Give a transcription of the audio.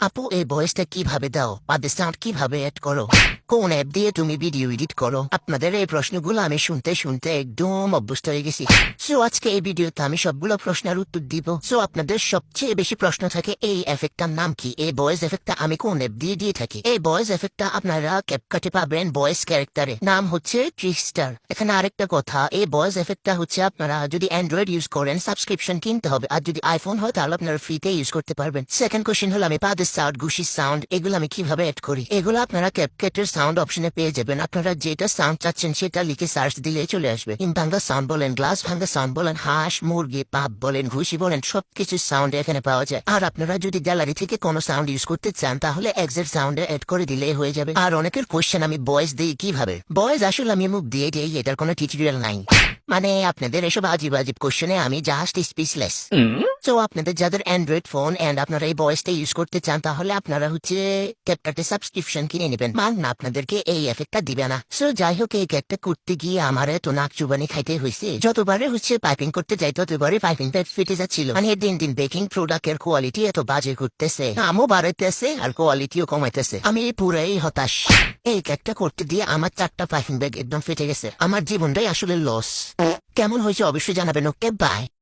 আপু এই ভয়েসটা কিভাবে দাও বা সাউন্ড কিভাবে এড করো, কোন অ্যাপ দিয়ে তুমি ভিডিও এডিট করো? আপনাদের এই প্রশ্নগুলো আমি শুনতে শুনতে একদম অভ্যস্ত হয়ে গেছি। সো আজকে এই ভিডিওতে আমি সবগুলো প্রশ্নের উত্তর দিব। সো আপনাদের সবচেয়ে বেশি প্রশ্ন থাকে এই এফেক্টটার নাম কি, এই ভয়েস এফেক্টটা আমি কোন অ্যাপ দিয়ে দিয়ে থাকি। এই ভয়েস এফেক্টটা আপনারা ক্যাপকাটে পাবেন ভয়েস ক্যারেক্টারে, নাম হচ্ছে ট্রিকস্টার। এখানে আরেকটা কথা, এই ভয়েস এফেক্টটা হচ্ছে আপনারা যদি অ্যান্ড্রয়েড ইউজ করেন সাবস্ক্রিপশন কিনতে হবে, আর যদি আইফোন হয় তাহলে আপনারা ফ্রিতে ইউজ করতে পারবেন। সেকেন্ড কোশ্চেন হলো আমি পাদের সাউন্ড, ঘুষির সাউন্ড এগুলো আমি কিভাবে এড করি। এগুলো আপনারা ক্যাপকাটের সাউন্ড অপশনে পেয়ে যাবেন। আপনারা যেটা সাউন্ড চাচ্ছেন সেটা লিখে সার্চ দিলে চলে আসবে। হিম ভাঙ্গা সাউন্ড বলেন, গ্লাস ভাঙ্গা সাউন্ড বলেন, হাঁস মুরগি পাপ বলেন, ঘুষি বলেন, সবকিছু সাউন্ড এখানে পাওয়া যায়। আর আপনারা যদি গ্যালারি থেকে কোনো সাউন্ড ইউজ করতে চান তাহলে এক্সাক্ট সাউন্ডে এড করে দিলে হয়ে যাবে। আর অনেকের কোশ্চেন আমি ভয়েস দিই কিভাবে। ভয়েস আসলে আমি মুখ দিয়ে দিই, এটার কোনো টিউটোরিয়াল নাই। মানে আপনাদের এসব আজীব আজীব কোশ্চেনে আমি জাস্ট স্পিচলেস। তো আপনাদের যাদের অ্যান্ড্রয়েড ফোন এন্ড আপনারা এই ভয়েসটা ইউজ করতে চান তাহলে আপনারা হচ্ছে ক্যাপকাটে সাবস্ক্রিপশন কিনে নেবেন, না আপনাদেরকে এই এফেক্টটা দিবে না। সো যাই হোক, এই ক্যাকটা করতে গিয়ে আমার এত নাক চুবানি খাইতে হয়েছে। যতবারে হচ্ছে পাইপিং করতে যাই ততবারে পাইপিং প্যাড ফেটে যাচ্ছিল। মানে দিন দিন বেকিং প্রোডাক্টের কোয়ালিটি এত বাজে করতেছে, আমও বাড়াইতেছে আর কোয়ালিটিও কমাইতেছে। আমি পুরাই হতাশ। এই ক্যাকটা করতে দিয়ে আমার 4টা পাইপিং ব্যাগ একদম ফেটে গেছে। আমার জীবনটাই আসলে লস। কেমন হয়েছে অবশ্যই জানাবেন। Okay bye.